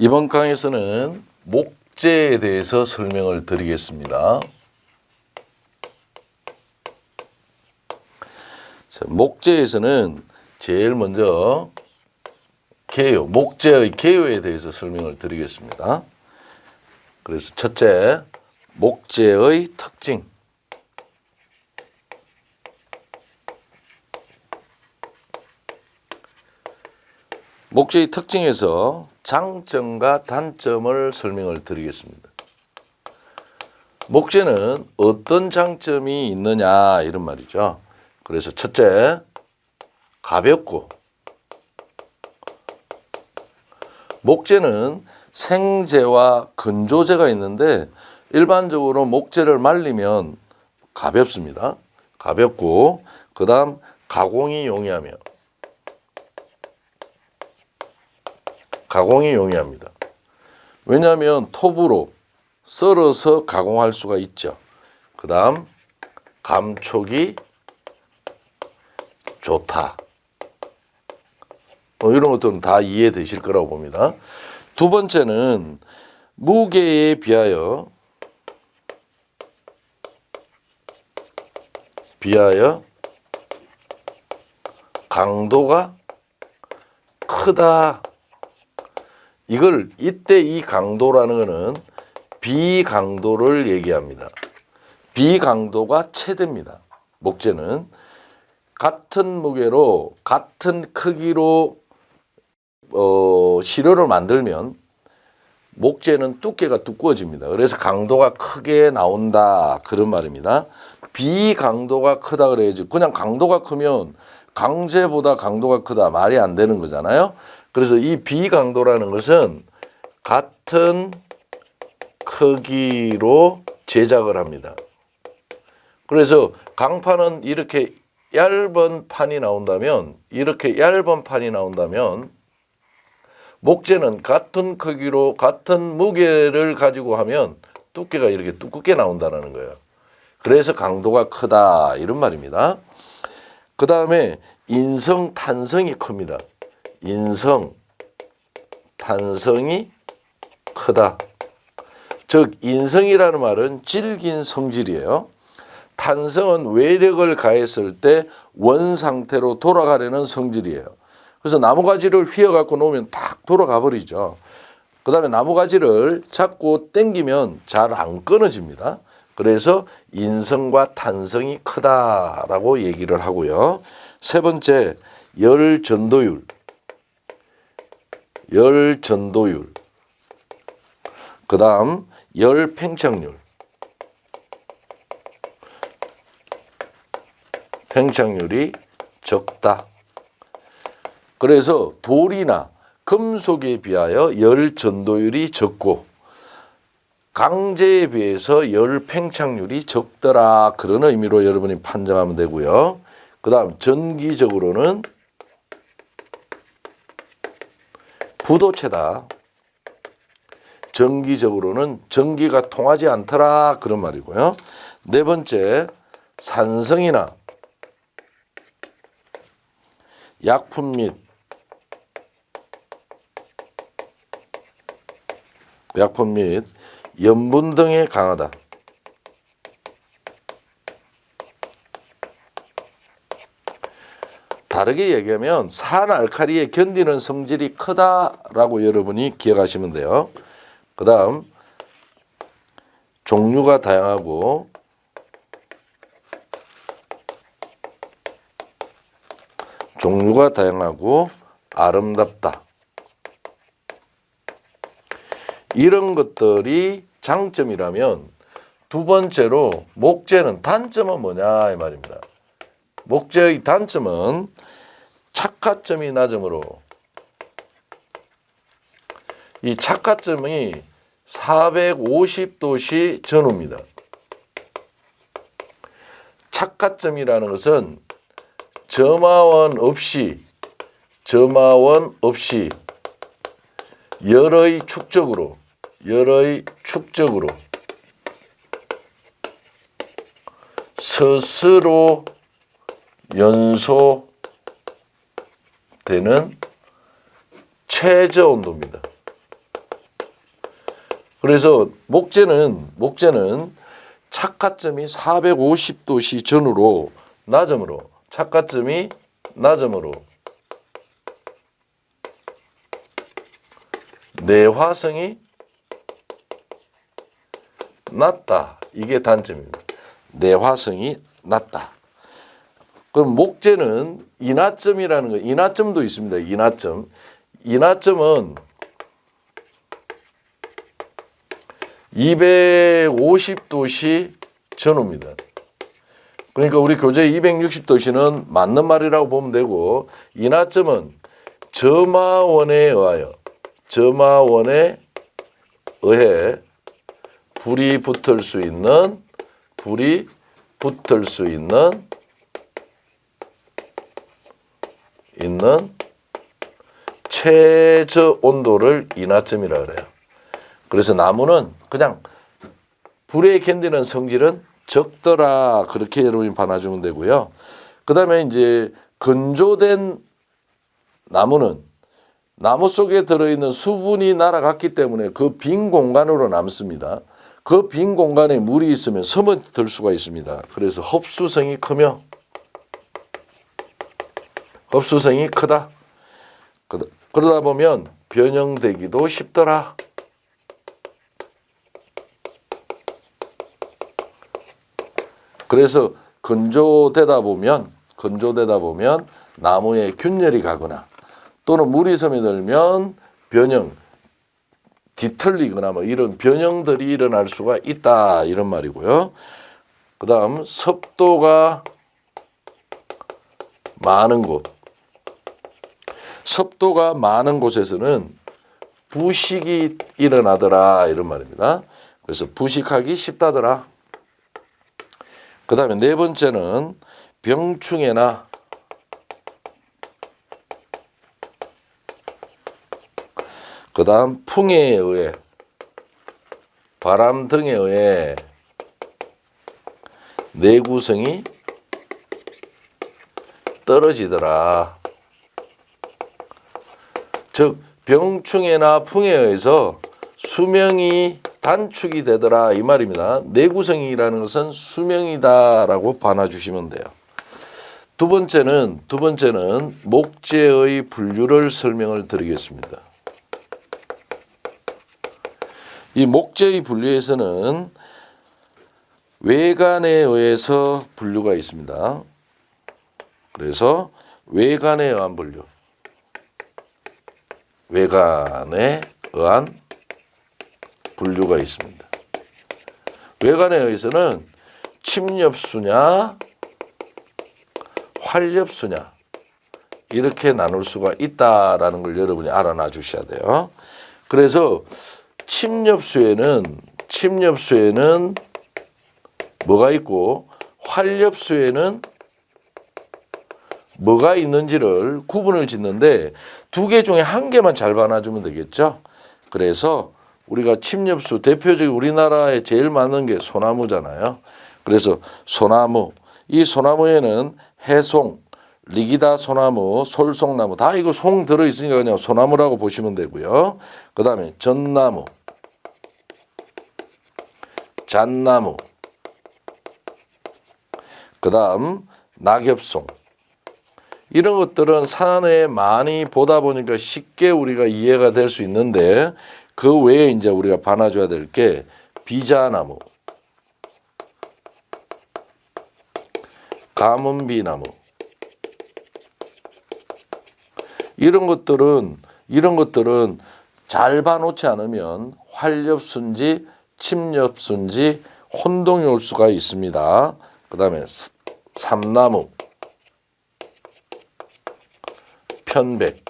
이번 강의에서는 목재에 대해서 설명을 드리겠습니다. 자, 목재에서는 제일 먼저 개요, 목재의 개요에 대해서 설명을 드리겠습니다. 그래서 첫째, 목재의 특징. 목재의 특징에서 장점과 단점을 설명을 드리겠습니다. 목재는 어떤 장점이 있느냐 이런 말이죠. 그래서 첫째, 가볍고, 목재는 생재와 건조재가 있는데 일반적으로 목재를 말리면 가볍습니다. 가볍고, 그 다음 가공이 용이합니다. 왜냐하면 톱으로 썰어서 가공할 수가 있죠. 그 다음 감촉이 좋다. 이런 것들은 다 이해되실 거라고 봅니다. 두 번째는 무게에 비하여 강도가 크다. 이때 이 강도라는 것은 비강도를 얘기합니다. 비강도가 최대입니다. 목재는 같은 무게로 같은 크기로 시료를 만들면 목재는 두께가 두꺼워집니다. 그래서 강도가 크게 나온다 그런 말입니다. 비강도가 크다 그래야지 그냥 강도가 크면 강재보다 강도가 크다 말이 안 되는 거잖아요. 그래서 이 비강도라는 것은 같은 크기로 제작을 합니다. 그래서 강판은 이렇게 얇은 판이 나온다면 목재는 같은 크기로 같은 무게를 가지고 하면 두께가 이렇게 두껍게 나온다는 거예요. 그래서 강도가 크다 이런 말입니다. 그 다음에 인성, 탄성이 큽니다. 인성, 탄성이 크다. 즉 인성이라는 말은 질긴 성질이에요. 탄성은 외력을 가했을 때 원상태로 돌아가려는 성질이에요. 그래서 나무가지를 휘어갖고 놓으면 탁 돌아가 버리죠. 그 다음에 나무가지를 잡고 당기면 잘 안 끊어집니다. 그래서 인성과 탄성이 크다라고 얘기를 하고요. 세 번째, 열전도율. 그 다음 열팽창률. 팽창률이 적다. 그래서 돌이나 금속에 비하여 열전도율이 적고 강재에 비해서 열팽창률이 적더라 그런 의미로 여러분이 판정하면 되고요. 그 다음 전기적으로는 부도체다. 전기적으로는 전기가 통하지 않더라 그런 말이고요. 네 번째, 산성이나 약품 및 염분 등에 강하다. 다르게 얘기하면 산알칼리에 견디는 성질이 크다라고 여러분이 기억하시면 돼요. 그 다음 종류가 다양하고 아름답다. 이런 것들이 장점이라면 두 번째로 목재는 단점은 뭐냐 이 말입니다. 목재의 단점은 착화점이 낮으므로 이 착화점이 450도씨 전후입니다. 착화점이라는 것은 점화원 없이 열의 축적으로 스스로 연소되는 최저 온도입니다. 그래서 목재는 착화점이 450도씨 전후로 낮음으로 착화점이 낮음으로 내화성이 낮다. 이게 단점입니다. 내화성이 낮다. 그럼 목재는 인하점이라는 거, 인하점도 있습니다. 인하점은 250도씨 전후입니다. 그러니까 우리 교재 260도씨는 맞는 말이라고 보면 되고, 인하점은 점화원에 의해 불이 붙을 수 있는 최저 온도를 인하점이라 그래요. 그래서 나무는 그냥 불에 견디는 성질은 적더라. 그렇게 여러분이 봐놔주면 되고요. 그 다음에 이제 건조된 나무는 나무 속에 들어있는 수분이 날아갔기 때문에 그 빈 공간으로 남습니다. 그 빈 공간에 물이 있으면 스며들 수가 있습니다. 그래서 흡수성이 크다. 그러다 보면 변형되기도 쉽더라. 그래서 건조되다 보면 나무에 균열이 가거나 또는 물이 스며들면 변형, 뒤틀리거나 뭐 이런 변형들이 일어날 수가 있다. 이런 말이고요. 그 다음 습도가 많은 곳에서는 부식이 일어나더라. 이런 말입니다. 그래서 부식하기 쉽다더라. 그 다음에 네 번째는 병충해나 그 다음 풍해에 의해 바람 등에 의해 내구성이 떨어지더라. 즉 병충해나 풍해에 의해서 수명이 단축이 되더라. 이 말입니다. 내구성이라는 것은 수명이다라고 봐놔주시면 돼요. 두 번째는 목재의 분류를 설명을 드리겠습니다. 이 목재의 분류에서는 외관에 의해서 분류가 있습니다. 그래서 외관에 의한 분류. 외관에 의한 분류가 있습니다. 외관에 의해서는 침엽수냐 활엽수냐 이렇게 나눌 수가 있다라는 걸 여러분이 알아놔 주셔야 돼요. 그래서 침엽수에는 뭐가 있고 활엽수에는 뭐가 있는지를 구분을 짓는데 두 개 중에 한 개만 잘 봐놔주면 되겠죠. 그래서 우리가 침엽수 대표적인 우리나라에 제일 많은 게 소나무잖아요. 그래서 소나무, 이 소나무에는 해송, 리기다 소나무, 솔송나무 다 이거 송 들어있으니까 그냥 소나무라고 보시면 되고요. 그 다음에 전나무, 잣나무, 그 다음 낙엽송 이런 것들은 산에 많이 보다 보니까 쉽게 우리가 이해가 될 수 있는데 그 외에 이제 우리가 봐놔줘야 될 게 비자나무, 가문비나무 이런 것들은 잘 봐놓지 않으면 활엽수인지 침엽수인지 혼동이 올 수가 있습니다. 그 다음에 삼나무, 편백.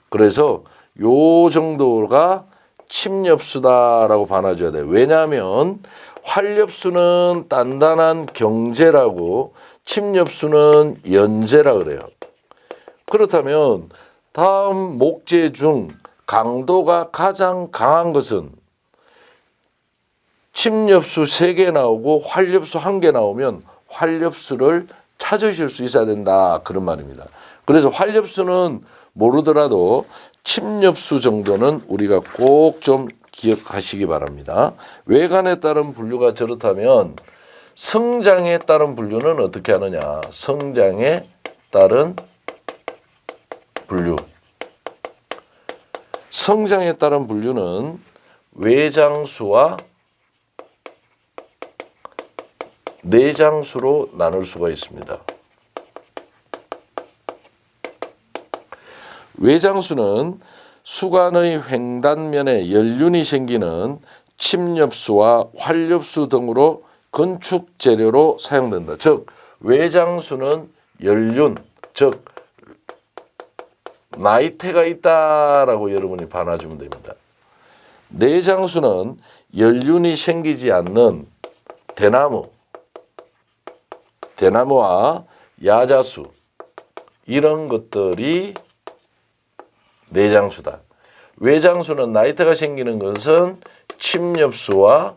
그래서 요 정도가 침엽수다라고 봐놔줘야 돼요. 왜냐하면 활엽수는 단단한 경재라고 침엽수는 연재라 그래요. 그렇다면 다음 목재 중 강도가 가장 강한 것은 침엽수 3개 나오고 활엽수 1개 나오면 활엽수를 찾으실 수 있어야 된다. 그런 말입니다. 그래서 활엽수는 모르더라도 침엽수 정도는 우리가 꼭 좀 기억하시기 바랍니다. 외관에 따른 분류가 저렇다면 성장에 따른 분류는 어떻게 하느냐. 성장에 따른 분류. 성장에 따른 분류는 외장수와 내장수로 나눌 수가 있습니다. 외장수는 수관의 횡단면에 연륜이 생기는 침엽수와 활엽수 등으로 건축 재료로 사용된다. 즉 외장수는 연륜, 즉 나이테가 있다라고 여러분이 반아주면 됩니다. 내장수는 연륜이 생기지 않는 대나무와 야자수 이런 것들이 내장수다. 외장수는 나이테가 생기는 것은 침엽수와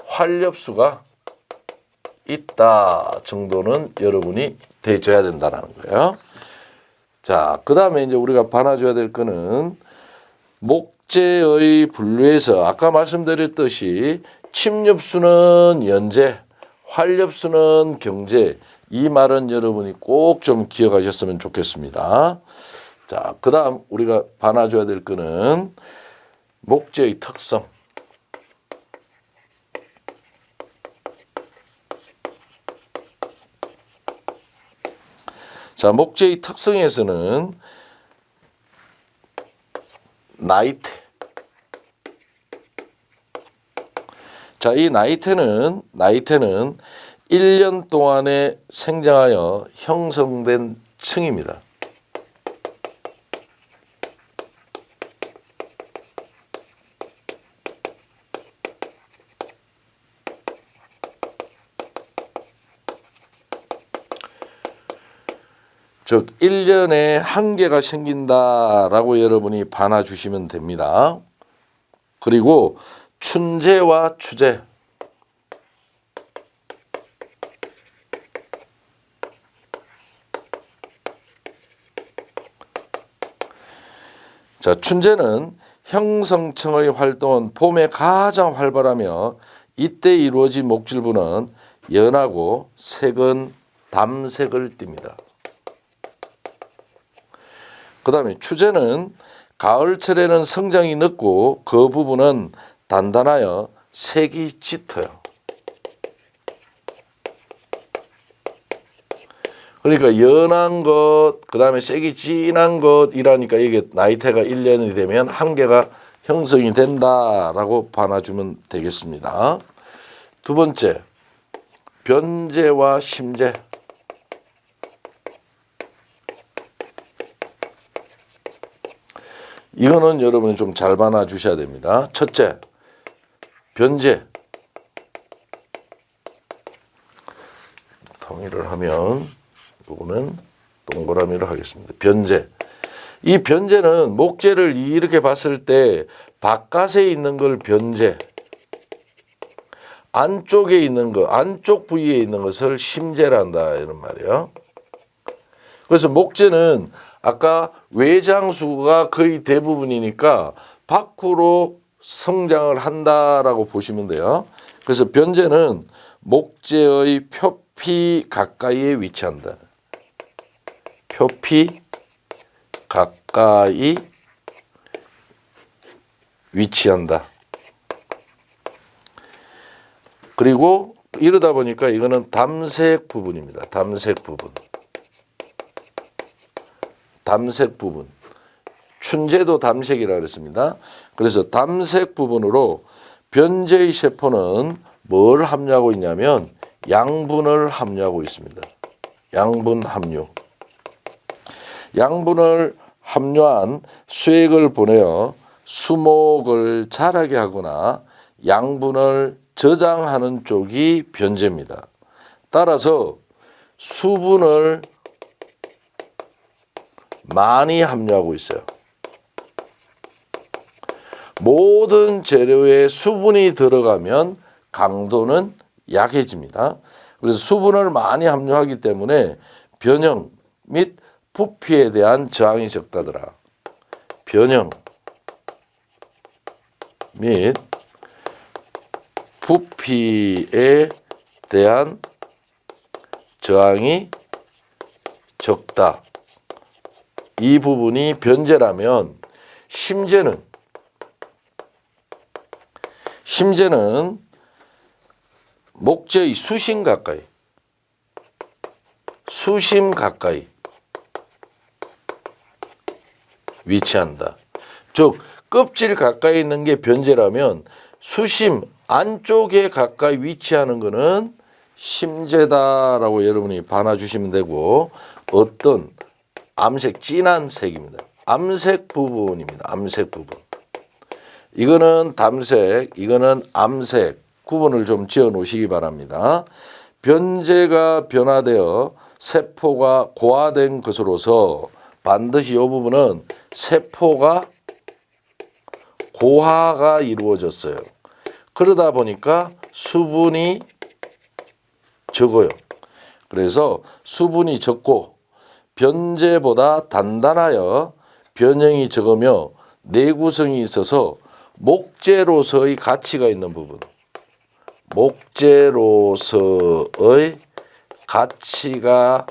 활엽수가 있다 정도는 여러분이 대줘야 된다는 거예요. 자, 그 다음에 이제 우리가 반아줘야 될 거는 목재의 분류에서 아까 말씀드렸듯이 침엽수는 연재, 활엽수는 경재. 이 말은 여러분이 꼭 좀 기억하셨으면 좋겠습니다. 자, 그 다음 우리가 반아줘야 될 거는 목재의 특성. 자, 목재의 특성에서는 나이테. 자, 이 나이테는 1년 동안에 생장하여 형성된 층입니다. 즉 1년에 한 개가 생긴다라고 여러분이 반아 주시면 됩니다. 그리고 춘재와 추재. 자, 춘재는 형성층의 활동은 봄에 가장 활발하며 이때 이루어진 목질부는 연하고 색은 담색을 띱니다. 그 다음에 추재는 가을철에는 성장이 늦고 그 부분은 단단하여 색이 짙어요. 그러니까 연한 것, 그 다음에 색이 진한 것이라니까 이게 나이테가 1년이 되면 한 개가 형성이 된다라고 반아주면 되겠습니다. 두 번째, 변재와 심재. 이거는 여러분이 좀 잘 반아 주셔야 됩니다. 첫째, 변재. 통일을 하면 이거는 동그라미로 하겠습니다. 변재. 이 변재는 목재를 이렇게 봤을 때 바깥에 있는 걸 변재, 안쪽에 있는 거, 안쪽 부위에 있는 것을 심재란다 이런 말이에요. 그래서 목재는 아까 외장수가 거의 대부분이니까 밖으로 성장을 한다라고 보시면 돼요. 그래서 변재는 목재의 표피 가까이에 위치한다. 표피 가까이 위치한다. 그리고 이러다 보니까 이거는 담색 부분입니다. 담색 부분. 담색 부분. 춘재도 담색이라고 그랬습니다. 그래서 담색 부분으로 변재의 세포는 뭘 함유하고 있냐면 양분을 함유하고 있습니다. 양분 함유. 양분을 함유한 수액을 보내어 수목을 자라게 하거나 양분을 저장하는 쪽이 변재입니다. 따라서 수분을 많이 함유하고 있어요. 모든 재료에 수분이 들어가면 강도는 약해집니다. 그래서 수분을 많이 함유하기 때문에 변형 및 부피에 대한 저항이 적다더라. 변형 및 부피에 대한 저항이 적다. 이 부분이 변제라면 심제는 목재의 수심 가까이 위치한다. 즉 껍질 가까이 있는 게 변제라면 수심 안쪽에 가까이 위치하는 것은 심제다라고 여러분이 봐주시면 되고, 어떤 암색 진한 색입니다. 암색 부분입니다. 암색 부분. 이거는 담색, 이거는 암색 구분을 좀 지어 놓으시기 바랍니다. 변제가 변화되어 세포가 고화된 것으로서 반드시 이 부분은 세포가 고화가 이루어졌어요. 그러다 보니까 수분이 적어요. 그래서 수분이 적고 변제보다 단단하여 변형이 적으며 내구성이 있어서 목재로서의 가치가 있는 부분, 목재로서의 가치가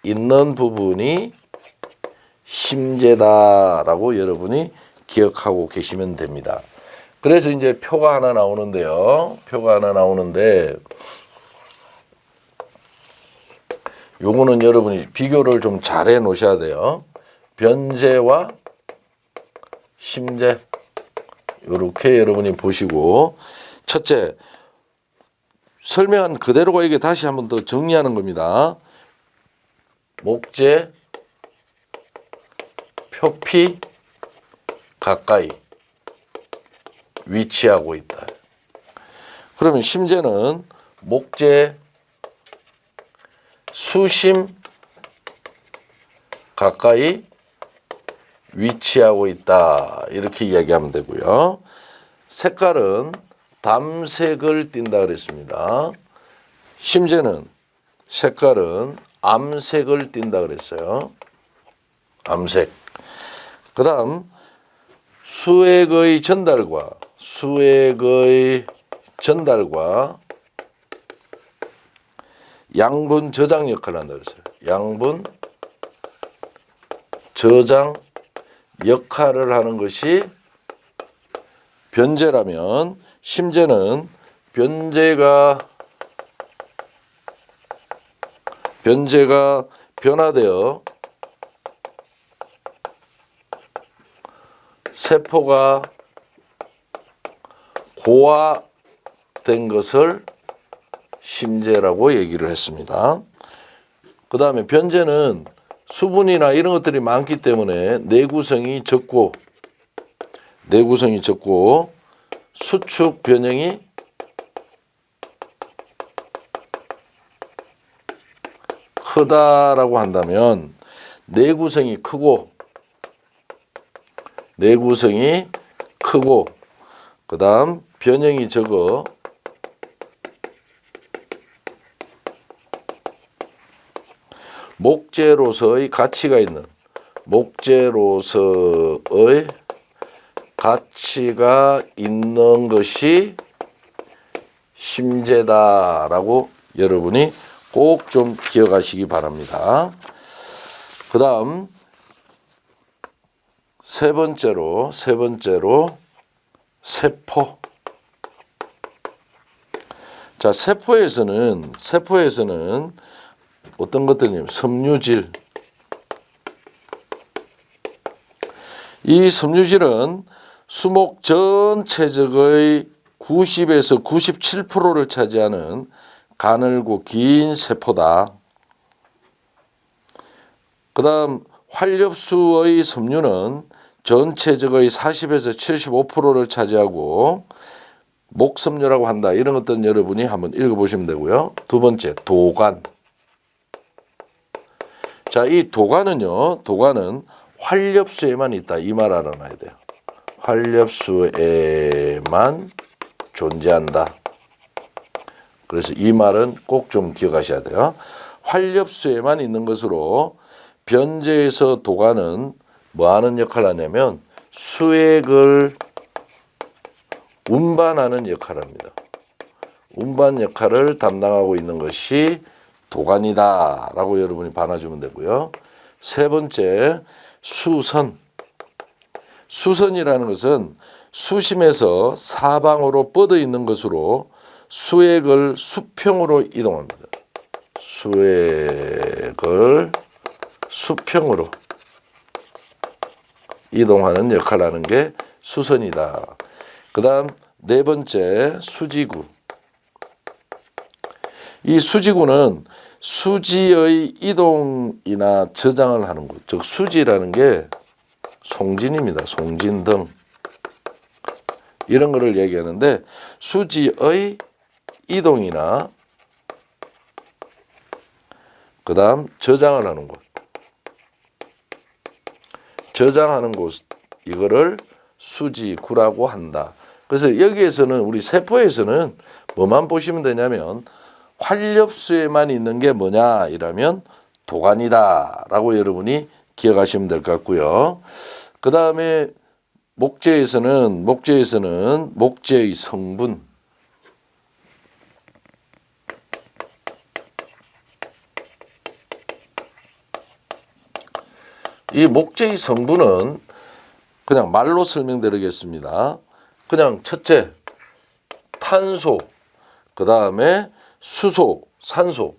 있는 부분이 심재다라고 여러분이 기억하고 계시면 됩니다. 그래서 이제 표가 하나 나오는데요. 표가 하나 나오는데 요거는 여러분이 비교를 좀 잘 해 놓으셔야 돼요. 변제와 심제 이렇게 여러분이 보시고, 첫째 설명한 그대로가 이게 다시 한번 더 정리하는 겁니다. 목재 표피 가까이 위치하고 있다. 그러면 심재는 목재 수심 가까이 위치하고 있다. 이렇게 이야기하면 되고요. 색깔은 담색을 띈다 그랬습니다. 심재는 색깔은 암색을 띈다 그랬어요. 암색. 그 다음 수액의 전달과 양분 저장 역할을 한다 그랬어요. 양분 저장 역할을 하는 것이 변제라면, 심재는 변제가 변화되어 세포가 고화된 것을 심재라고 얘기를 했습니다. 그 다음에 변제는 수분이나 이런 것들이 많기 때문에 내구성이 적고 수축 변형이 크다라고 한다면, 내구성이 크고 그 다음 변형이 적어 목재로서의 가치가 있는 것이 심재다라고 여러분이 꼭 좀 기억하시기 바랍니다. 그 다음 세 번째로 세포. 자, 세포에서는 어떤 것들이냐면 섬유질. 이 섬유질은 수목 전체적의 90에서 97%를 차지하는 가늘고 긴 세포다. 그 다음 활엽수의 섬유는 전체적의 40에서 75%를 차지하고 목섬유라고 한다. 이런 것들은 여러분이 한번 읽어보시면 되고요. 두 번째, 도관. 자, 이 도관은 활엽수에만 있다. 이 말 알아놔야 돼요. 활엽수에만 존재한다. 그래서 이 말은 꼭 좀 기억하셔야 돼요. 활엽수에만 있는 것으로 변제에서 도가는 뭐 하는 역할을 하냐면 수액을 운반하는 역할을 합니다. 운반 역할을 담당하고 있는 것이 도관이다 라고 여러분이 반아주면 되고요. 세 번째, 수선. 수선이라는 것은 수심에서 사방으로 뻗어 있는 것으로 수액을 수평으로 이동합니다. 수액을 수평으로 이동하는 역할을 하는 게 수선이다. 그 다음 네 번째, 수지구. 이 수지구는 수지의 이동이나 저장을 하는 것, 즉 수지라는 게 송진입니다. 송진 등 이런 거를 얘기하는데 수지의 이동이나 그 다음 저장을 하는 곳, 저장하는 곳, 이거를 수지구라고 한다. 그래서 여기에서는 우리 세포에서는 뭐만 보시면 되냐면 활엽수에만 있는 게 뭐냐 이라면 도관이다 라고 여러분이 기억하시면 될 것 같고요. 그 다음에 목재에서는 목재의 성분, 이 목재의 성분은 그냥 말로 설명드리겠습니다. 그냥 첫째, 탄소, 그 다음에 수소, 산소,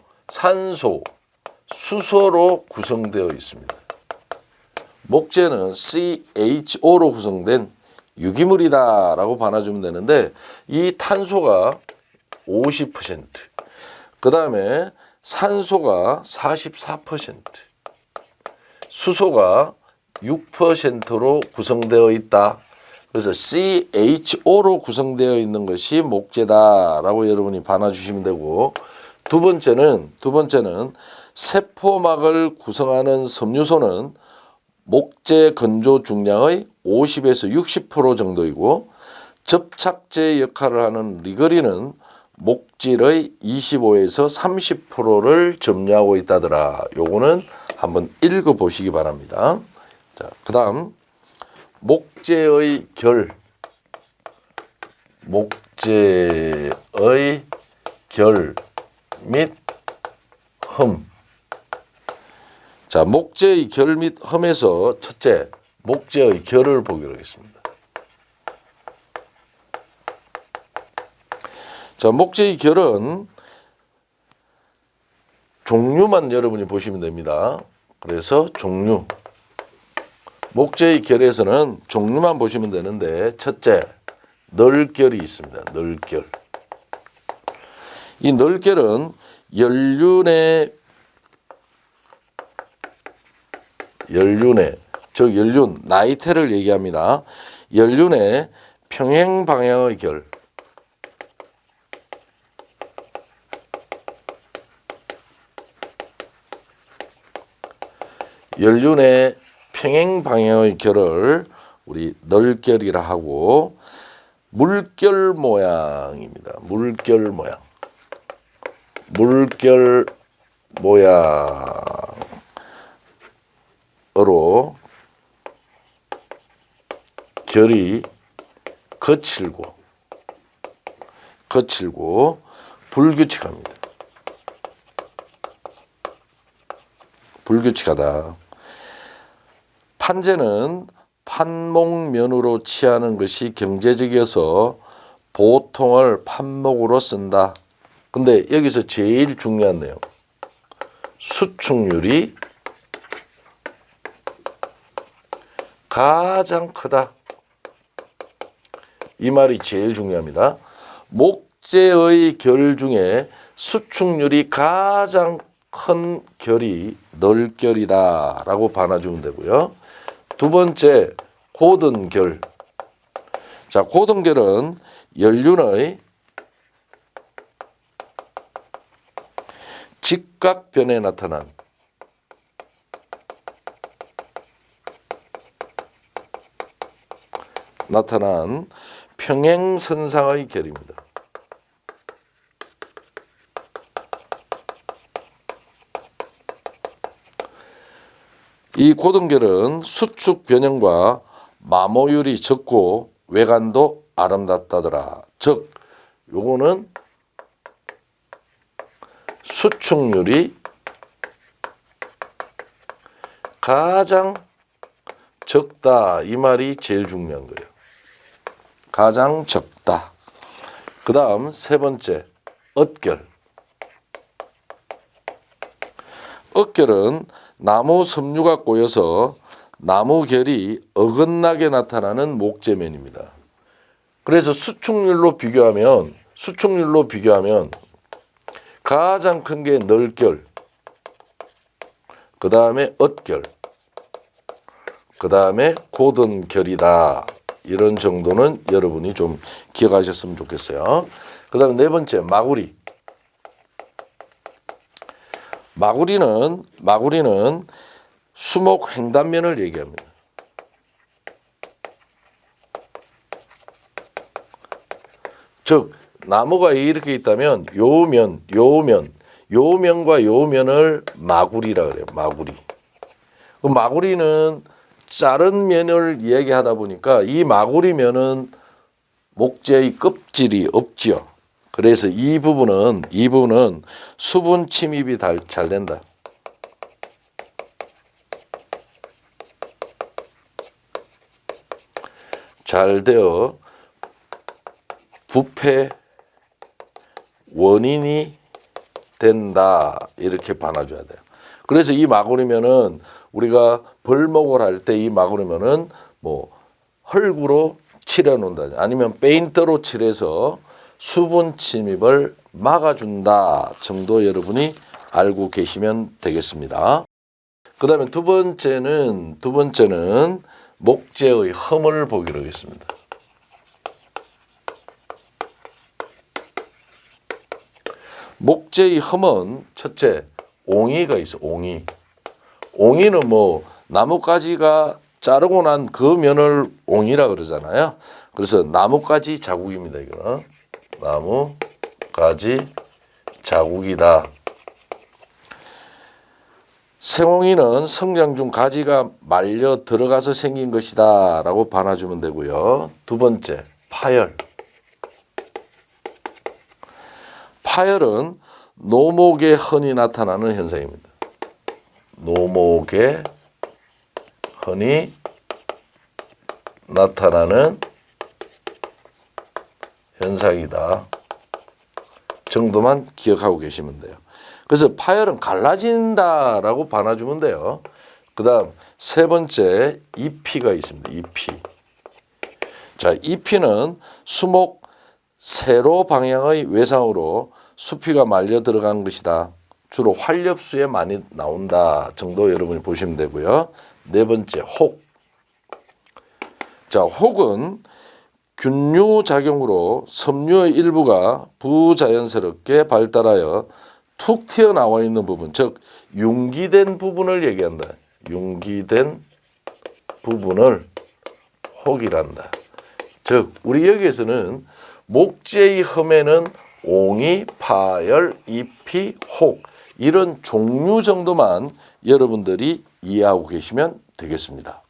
수소로 구성되어 있습니다. 목재는 CHO로 구성된 유기물이다 라고 반아주면 되는데 이 탄소가 50%, 그 다음에 산소가 44%, 수소가 6%로 구성되어 있다. 그래서 CHO로 구성되어 있는 것이 목재다라고 여러분이 반아주시면 되고, 두 번째는 세포막을 구성하는 섬유소는 목재 건조 중량의 50에서 60% 정도이고, 접착제 역할을 하는 리거린은 목질의 25에서 30%를 점유하고 있다더라. 요거는 한번 읽어보시기 바랍니다. 자, 그 다음 목재의 결, 및 흠. 자, 목재의 결 및 흠에서 첫째, 목재의 결을 보기로 하겠습니다. 자, 목재의 결은 종류만 여러분이 보시면 됩니다. 그래서 종류. 목재의 결에서는 종류만 보시면 되는데, 첫째, 널결이 있습니다. 널결. 이 널결은 연륜, 나이테를 얘기합니다. 연륜의 평행 방향의 결. 연륜의 평행 방향의 결을 우리 널결이라 하고, 물결 모양입니다. 물결 모양으로 결이 거칠고 불규칙합니다. 불규칙하다. 판재는 판목면으로 취하는 것이 경제적이어서 보통을 판목으로 쓴다. 근데 여기서 제일 중요한 내용, 수축률이 가장 크다. 이 말이 제일 중요합니다. 목재의 결 중에 수축률이 가장 큰 결이 널결이다 라고 반아주면 되고요. 두 번째, 고등결. 자, 고등결은 연륜의 직각변에 나타난 평행선상의 결입니다. 고등결은 수축 변형과 마모율이 적고 외관도 아름답다더라. 즉 요거는 수축률이 가장 적다 이 말이 제일 중요한 거예요. 가장 적다. 그 다음 세 번째 엇결. 엇결은 나무 섬유가 꼬여서 나무 결이 어긋나게 나타나는 목재면입니다. 그래서 수축률로 비교하면 가장 큰 게 널결, 그 다음에 엇결, 그 다음에 고든결이다. 이런 정도는 여러분이 좀 기억하셨으면 좋겠어요. 그 다음에 네 번째 마구리. 마구리는 수목 횡단면을 얘기합니다. 즉 나무가 이렇게 있다면 요 면과 요 면을 마구리라 그래요. 마구리. 그 마구리는 자른 면을 이야기하다 보니까 이 마구리 면은 목재의 껍질이 없지요. 그래서 이 부분은 수분 침입이 잘 된다. 잘 되어 부패 원인이 된다. 이렇게 봐놔줘야 돼요. 그래서 이 마구리면은 우리가 벌목을 할 때 이 마구리면은 뭐 흙으로 칠해 놓는다. 아니면 페인트로 칠해서 수분 침입을 막아준다 정도 여러분이 알고 계시면 되겠습니다. 그 다음에 두 번째는 목재의 흠을 보기로 하겠습니다. 목재의 흠은 첫째 옹이가 있어. 옹이는 뭐 나뭇가지가 자르고 난 그 면을 옹이라 그러잖아요. 그래서 나뭇가지 자국입니다. 이거는 나뭇가지 자국이다. 생옹이는 성장 중 가지가 말려 들어가서 생긴 것이다 라고 봐놔주면 되고요. 두 번째 파열은 노목의 흔히 나타나는 현상입니다. 노목의 흔히 나타나는 현상이다 정도만 기억하고 계시면 돼요. 그래서 파열은 갈라진다라고 봐놔주면 돼요. 그 다음 세 번째 잎이가 있습니다. 잎이는 수목 세로 방향의 외상으로 수피가 말려 들어간 것이다. 주로 활엽수에 많이 나온다 정도 여러분이 보시면 되고요. 네 번째 혹. 혹은 균류 작용으로 섬유의 일부가 부자연스럽게 발달하여 툭 튀어나와 있는 부분, 즉 융기된 부분을 얘기한다. 융기된 부분을 혹이란다. 즉 우리 여기에서는 목재의 흠에는 옹이, 파열, 잎이, 혹 이런 종류 정도만 여러분들이 이해하고 계시면 되겠습니다.